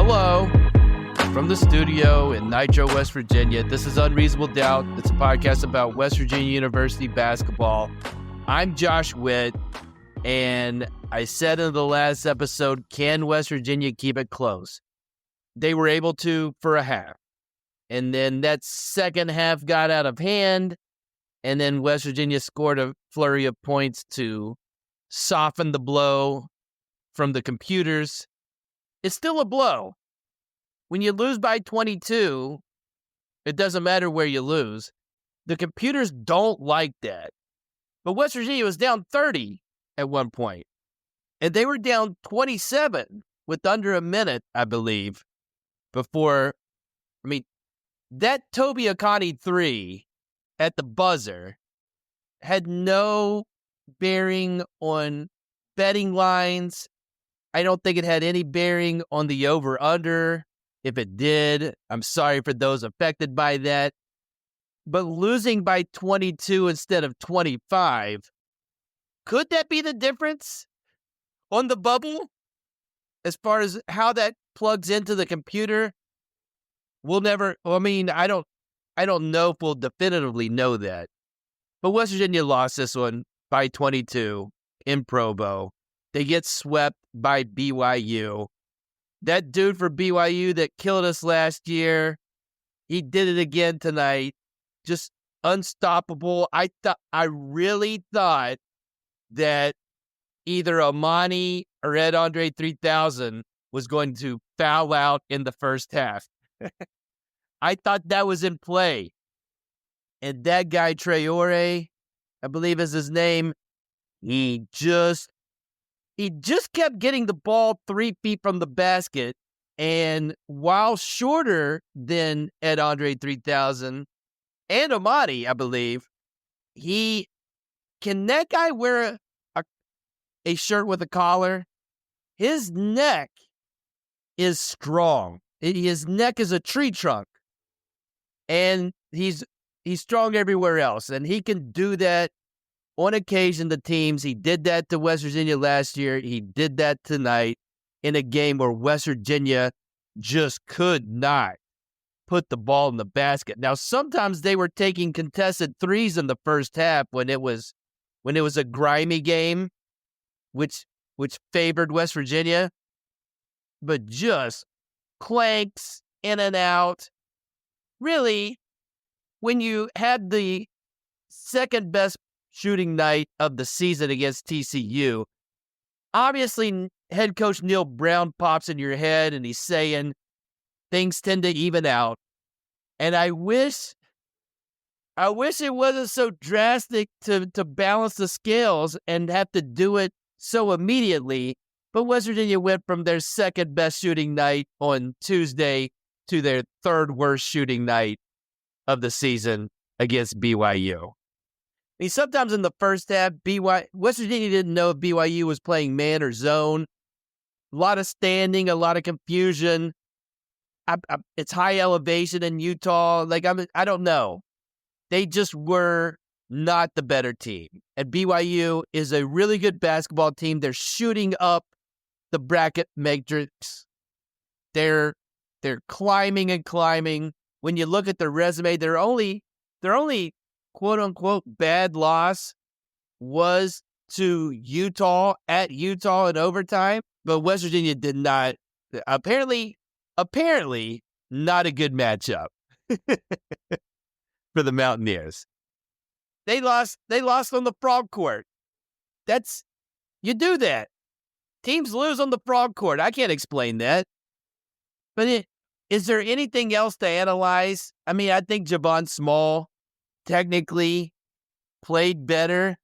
Hello from the studio in Nitro, West Virginia. This is Unreasonable Doubt. It's a podcast about West Virginia University basketball. I'm Josh Witt, and I said in the last episode, can West Virginia keep it close? They were able to for a half, and then that second half got out of hand, and then West Virginia scored a flurry of points to soften the blow from the computers. It's still a blow. When you lose by 22, it doesn't matter where you lose. The computers don't like that. But West Virginia was down 30 at one point, and they were down 27 with under a minute, I believe, before. That Toby Akani 3 at the buzzer had no bearing on betting lines. I don't think it had any bearing on the over-under. If it did, I'm sorry for those affected by that. But losing by 22 instead of 25, could that be the difference on the bubble? As far as how that plugs into the computer, we'll never, I don't know if we'll definitively know that. But West Virginia lost this one by 22 in Provo. They get swept by BYU. That dude for BYU that killed us last year, he did it again tonight. Just unstoppable. I really thought that either Amani or Ed Andre 3000 was going to foul out in the first half. I thought that was in play. And that guy, Traore, I believe is his name, he just kept getting the ball 3 feet from the basket. And while shorter than Ed Andre 3000 and Amani, I believe, can that guy wear a shirt with a collar? His neck is strong. His neck is a tree trunk. And he's strong everywhere else. And he can do that on occasion to teams. He did that to West Virginia last year. He did that tonight in a game where West Virginia just could not put the ball in the basket. Now, sometimes they were taking contested threes in the first half when it was a grimy game, which favored West Virginia, but just clanks in and out. Really, when you had the second best shooting night of the season against TCU, obviously head coach Neil Brown pops in your head and he's saying things tend to even out. And I wish it wasn't so drastic to balance the scales and have to do it so immediately. But West Virginia went from their second best shooting night on Tuesday to their third worst shooting night of the season against BYU. Sometimes in the first half, West Virginia didn't know if BYU was playing man or zone. A lot of standing, a lot of confusion. It's high elevation in Utah. I don't know. They just were not the better team. And BYU is a really good basketball team. They're shooting up the bracket matrix. They're climbing and climbing. When you look at their resume, their only quote-unquote bad loss was to Utah at Utah in overtime, but West Virginia did not, apparently not a good matchup for the Mountaineers. They lost on the frog court. You do that. Teams lose on the frog court. I can't explain that. But is there anything else to analyze? I think Javon Small technically played better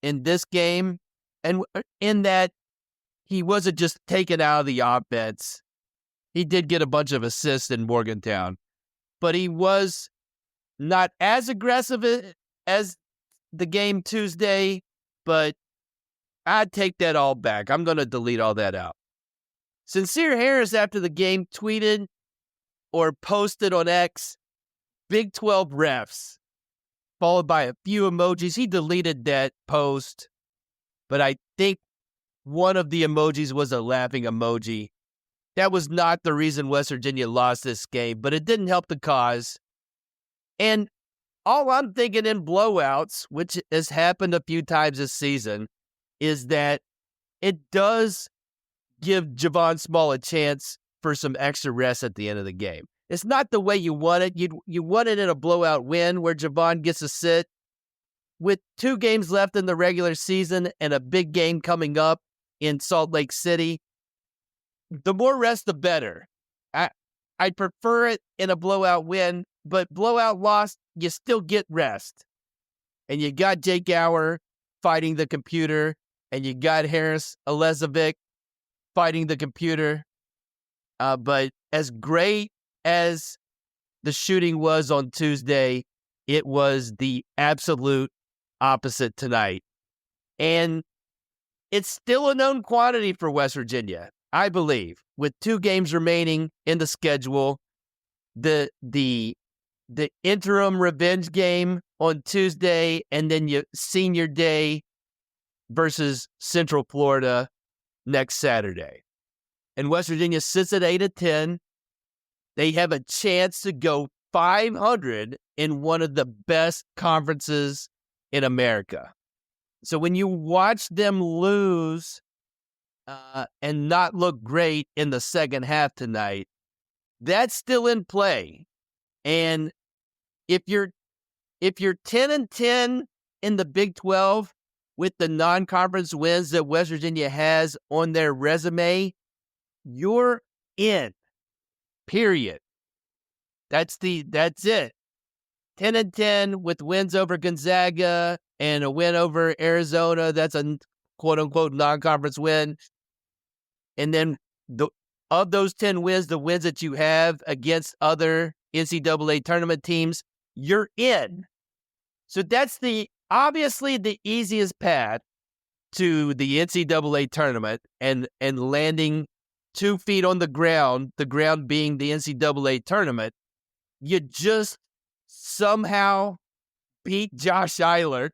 in this game, and in that he wasn't just taken out of the offense. He did get a bunch of assists in Morgantown, but he was not as aggressive as the game Tuesday, but I'd take that all back. I'm going to delete all that out. Sincere Harris, after the game, tweeted or posted on X, Big 12 refs, followed by a few emojis. He deleted that post, but I think one of the emojis was a laughing emoji. that was not the reason West Virginia lost this game, but it didn't help the cause. And all I'm thinking in blowouts, which has happened a few times this season, is that it does give Javon Small a chance for some extra rest at the end of the game. It's not the way you want it. You want it in a blowout win where Javon gets to sit. With 2 games left in the regular season and a big game coming up in Salt Lake City, the more rest, the better. I'd prefer it in a blowout win, but blowout loss, you still get rest. And you got Jake Auer fighting the computer, and you got Harris Elezovic fighting the computer. But as great as the shooting was on Tuesday, it was the absolute opposite tonight. And it's still a known quantity for West Virginia, I believe. With 2 games remaining in the schedule, the interim revenge game on Tuesday, and then senior day versus Central Florida next Saturday. And West Virginia sits at 8-10. They have a chance to go 500 in one of the best conferences in America. So when you watch them lose and not look great in the second half tonight, that's still in play. And if you're 10-10 in the Big 12 with the non-conference wins that West Virginia has on their resume, you're in. Period. That's it. 10-10 with wins over Gonzaga and a win over Arizona. That's a quote-unquote non-conference win. And then of those 10 wins, the wins that you have against other NCAA tournament teams, you're in. So that's obviously the easiest path to the NCAA tournament and landing 2 feet on the ground being the NCAA tournament. You just somehow beat Josh Eilert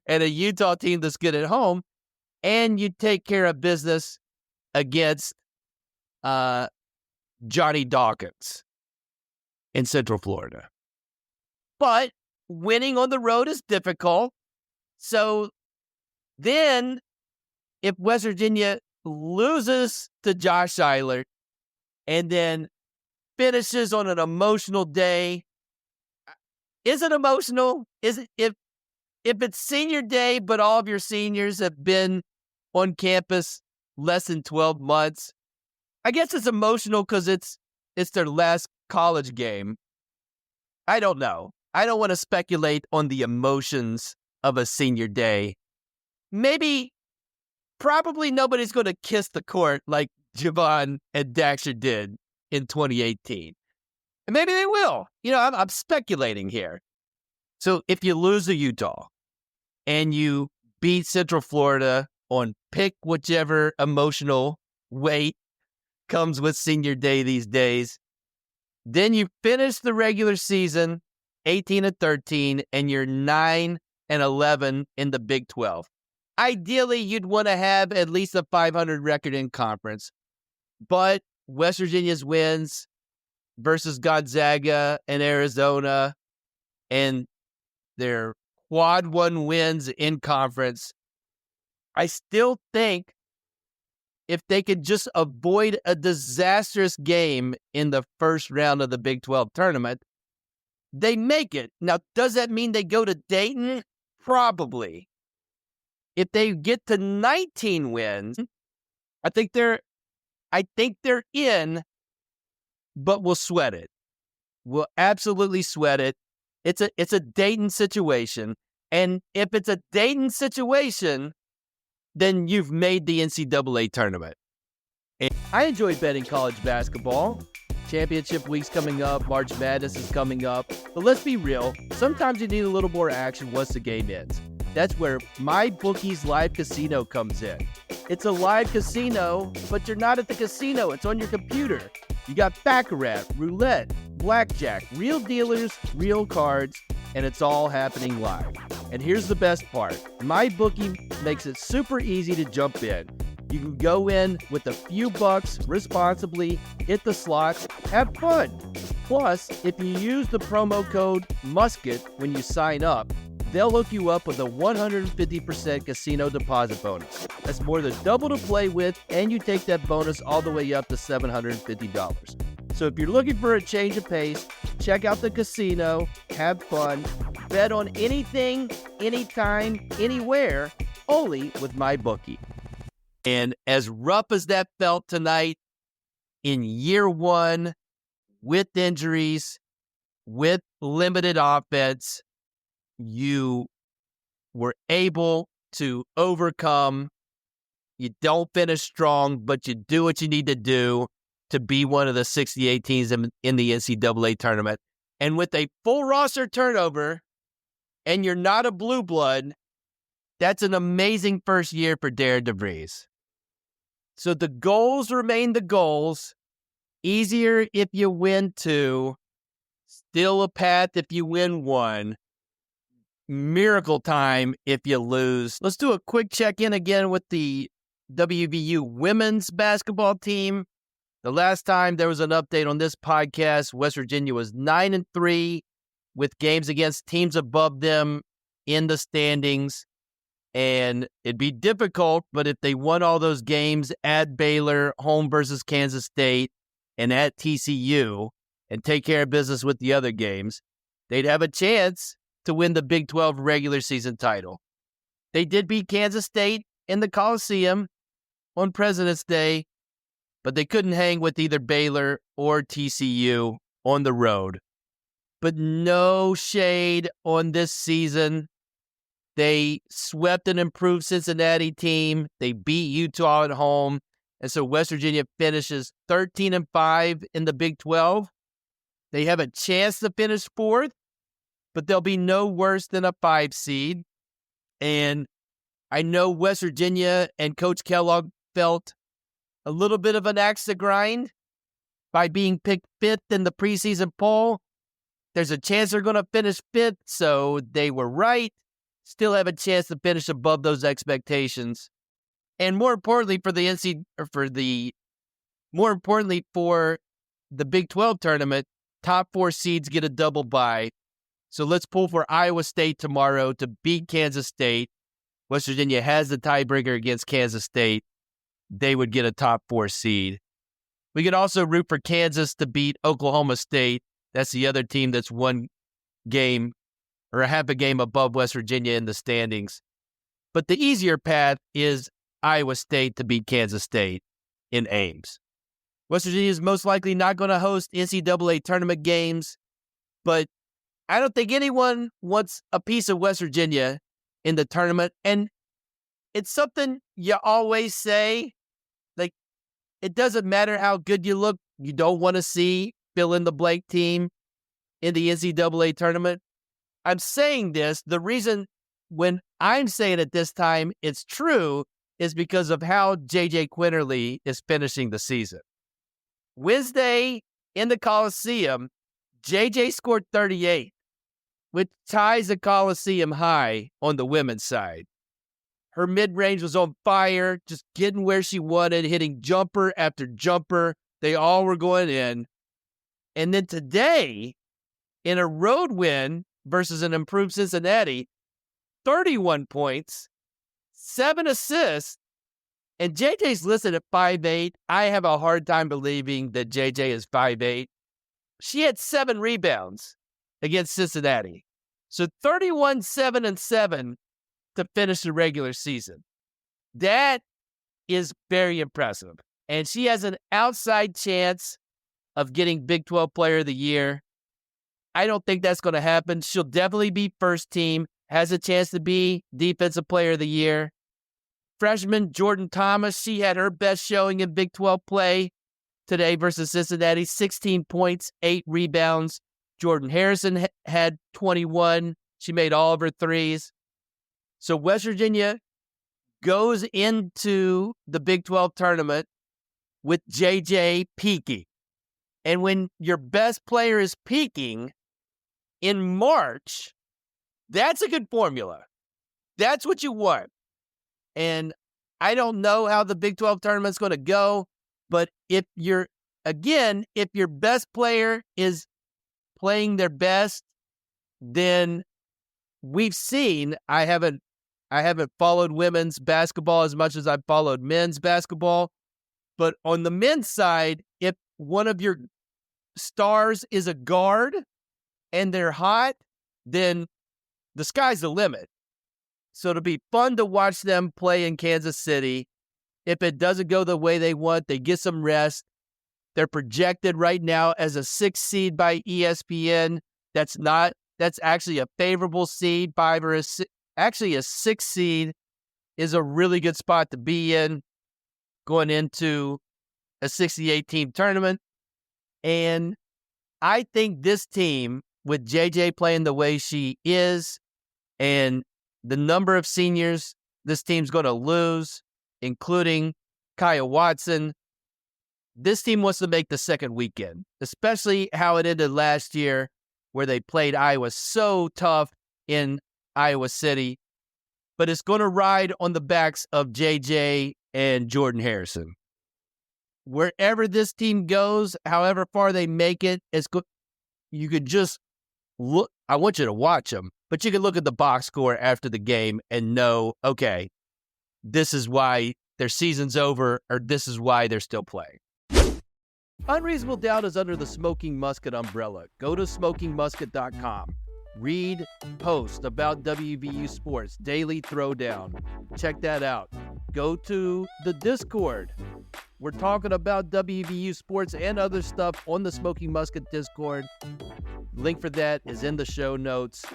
and a Utah team that's good at home, and you take care of business against Johnny Dawkins in Central Florida. But winning on the road is difficult. So then if West Virginia loses to Josh Eilert and then finishes on an emotional day, is it emotional? Is it if it's senior day, but all of your seniors have been on campus less than 12 months? I guess it's emotional because it's their last college game. I don't know. I don't want to speculate on the emotions of a senior day. Probably nobody's going to kiss the court like Javon and Daxter did in 2018. And maybe they will. I'm speculating here. So if you lose to Utah and you beat Central Florida on pick whichever emotional weight comes with senior day these days, then you finish the regular season 18-13 and you're 9-11 in the Big 12. Ideally, you'd want to have at least a 500 record in conference, but West Virginia's wins versus Gonzaga and Arizona and their quad 1 wins in conference, I still think if they could just avoid a disastrous game in the first round of the Big 12 tournament, they make it. Now, does that mean they go to Dayton? Probably. If they get to 19 wins, I think they're in, but we'll sweat it. We'll absolutely sweat it. It's a Dayton situation. And if it's a Dayton situation, then you've made the NCAA tournament. And I enjoy betting college basketball. Championship week's coming up. March Madness is coming up. But let's be real. Sometimes you need a little more action once the game ends. That's where MyBookie's live casino comes in. It's a live casino, but you're not at the casino. It's on your computer. You got baccarat, roulette, blackjack, real dealers, real cards, and it's all happening live. And here's the best part. MyBookie makes it super easy to jump in. You can go in with a few bucks responsibly, hit the slots, have fun. Plus, if you use the promo code MUSKET when you sign up, they'll hook you up with a 150% casino deposit bonus. That's more than double to play with, and you take that bonus all the way up to $750. So if you're looking for a change of pace, check out the casino, have fun, bet on anything, anytime, anywhere, only with MyBookie. And as rough as that felt tonight, in year one, with injuries, with limited offense, you were able to overcome. You don't finish strong, but you do what you need to do to be one of the 68 teams in the NCAA tournament. And with a full roster turnover, and you're not a blue blood, that's an amazing first year for Darren DeVries. So the goals remain the goals. Easier if you win two. Still a path if you win one. Miracle time if you lose. Let's do a quick check-in again with the WVU women's basketball team. The last time there was an update on this podcast, West Virginia was 9-3 with games against teams above them in the standings. And it'd be difficult, but if they won all those games at Baylor, home versus Kansas State, and at TCU, and take care of business with the other games, they'd have a chance to win the Big 12 regular season title. They did beat Kansas State in the Coliseum on President's Day, but they couldn't hang with either Baylor or TCU on the road. But no shade on this season. They swept an improved Cincinnati team. They beat Utah at home. And so West Virginia finishes 13-5 in the Big 12. They have a chance to finish fourth, but they'll be no worse than a 5 seed. And I know West Virginia and Coach Kellogg felt a little bit of an axe to grind by being picked 5th in the preseason poll. There's a chance they're going to finish 5th, so they were right. Still have a chance to finish above those expectations. And more importantly for the Big 12 tournament, top 4 seeds get a double bye. So let's pull for Iowa State tomorrow to beat Kansas State. West Virginia has the tiebreaker against Kansas State. They would get a top 4 seed. We could also root for Kansas to beat Oklahoma State. That's the other team that's one game or a half a game above West Virginia in the standings. But the easier path is Iowa State to beat Kansas State in Ames. West Virginia is most likely not going to host NCAA tournament games, but I don't think anyone wants a piece of West Virginia in the tournament. And it's something you always say, like, it doesn't matter how good you look, you don't want to see fill-in-the-blank team in the NCAA tournament. I'm saying this, the reason when I'm saying it this time, it's true, is because of how J.J. Quinterly is finishing the season. Wednesday in the Coliseum, J.J. scored 38, which ties the Coliseum high on the women's side. Her mid-range was on fire, just getting where she wanted, hitting jumper after jumper. They all were going in. And then today, in a road win versus an improved Cincinnati, 31 points, 7 assists, and JJ's listed at 5'8". I have a hard time believing that JJ is 5'8". She had 7 rebounds against Cincinnati. So 31, 7, and 7 to finish the regular season. That is very impressive. And she has an outside chance of getting Big 12 Player of the Year. I don't think that's going to happen. She'll definitely be first team, has a chance to be Defensive Player of the Year. Freshman Jordan Thomas, she had her best showing in Big 12 play today versus Cincinnati, 16 points, 8 rebounds. Jordan Harrison had 21. She made all of her threes. So West Virginia goes into the Big 12 tournament with JJ peaking. And when your best player is peaking in March, that's a good formula. That's what you want. And I don't know how the Big 12 tournament's going to go, but if your best player is playing their best, then we've seen, I haven't followed women's basketball as much as I've followed men's basketball, but on the men's side, if one of your stars is a guard and they're hot, then the sky's the limit. So it'll be fun to watch them play in Kansas City. If it doesn't go the way they want, they get some rest. They're projected right now as a 6th seed by ESPN. That's actually a favorable seed. Actually, a 6th seed is a really good spot to be in going into a 68-team tournament. And I think this team, with JJ playing the way she is and the number of seniors this team's going to lose, including Kaya Watson, this team wants to make the second weekend, especially how it ended last year where they played Iowa so tough in Iowa City. But it's going to ride on the backs of JJ and Jordan Harrison. Wherever this team goes, however far they make it, you could just look. I want you to watch them, but you can look at the box score after the game and know, okay, this is why their season's over, or this is why they're still playing. Unreasonable Doubt is under the Smoking Musket umbrella. Go to smokingmusket.com. Read posts about WVU sports, Daily Throwdown. Check that out. Go to the Discord. We're talking about WVU sports and other stuff on the Smoking Musket Discord. Link for that is in the show notes.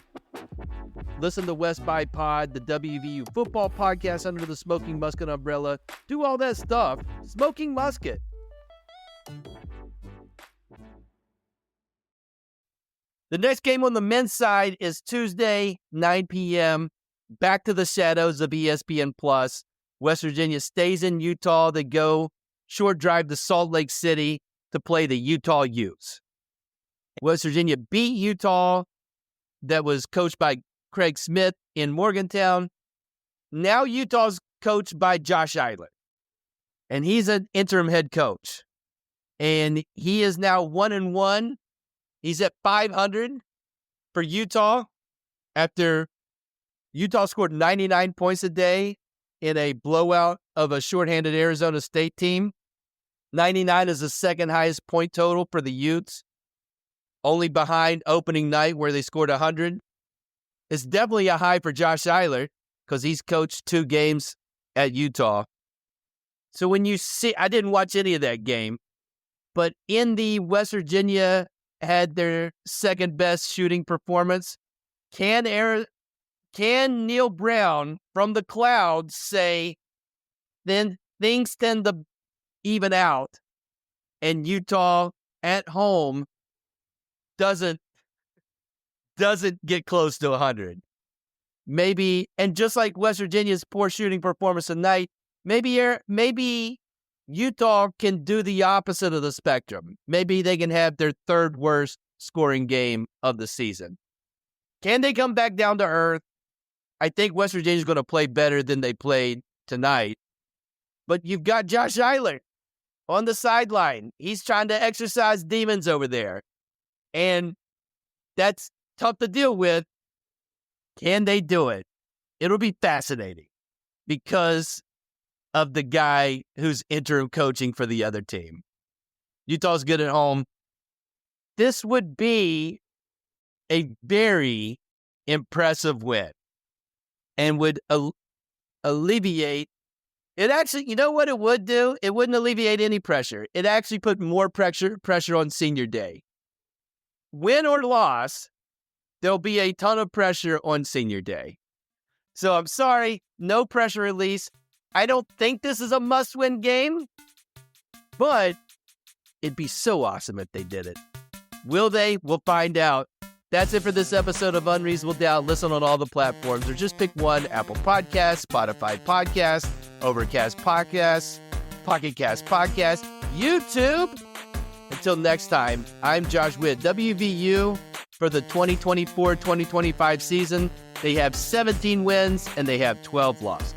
Listen to West by Pod, the WVU football podcast under the Smoking Musket umbrella. Do all that stuff. Smoking Musket. The next game on the men's side is Tuesday, 9 p.m. Back to the shadows of ESPN+. West Virginia stays in Utah. They go short drive to Salt Lake City to play the Utah Utes. West Virginia beat Utah, that was coached by Craig Smith in Morgantown. Now Utah's coached by Josh Eilert, and he's an interim head coach. And he is now 1-1. He's at 500 for Utah after Utah scored 99 points a day in a blowout of a shorthanded Arizona State team. 99 is the second highest point total for the Utes, only behind opening night where they scored 100. It's definitely a high for Josh Eilert because he's coached 2 games at Utah. So when you see, I didn't watch any of that game, but in the West Virginia had their second best shooting performance. Can Neil Brown from the clouds say, then things tend to even out and Utah at home doesn't get close to 100? Maybe, and just like West Virginia's poor shooting performance tonight, maybe Utah can do the opposite of the spectrum. Maybe they can have their third worst scoring game of the season. Can they come back down to earth? I think West Virginia's going to play better than they played tonight. But you've got Josh Eilert on the sideline. He's trying to exercise demons over there. And that's tough to deal with. Can they do it? It'll be fascinating because of the guy who's interim coaching for the other team. Utah's good at home. This would be a very impressive win and would alleviate. It actually, you know what it would do? It wouldn't alleviate any pressure. It actually put more pressure on senior day. Win or loss, there'll be a ton of pressure on senior day. So I'm sorry, no pressure release. I don't think this is a must-win game, but it'd be so awesome if they did it. Will they? We'll find out. That's it for this episode of Unreasonable Doubt. Listen on all the platforms or just pick one: Apple Podcasts, Spotify Podcasts, Overcast Podcasts, Pocket Cast Podcast, YouTube. Until next time, I'm Josh Witt. WVU for the 2024-2025 season. They have 17 wins and they have 12 losses.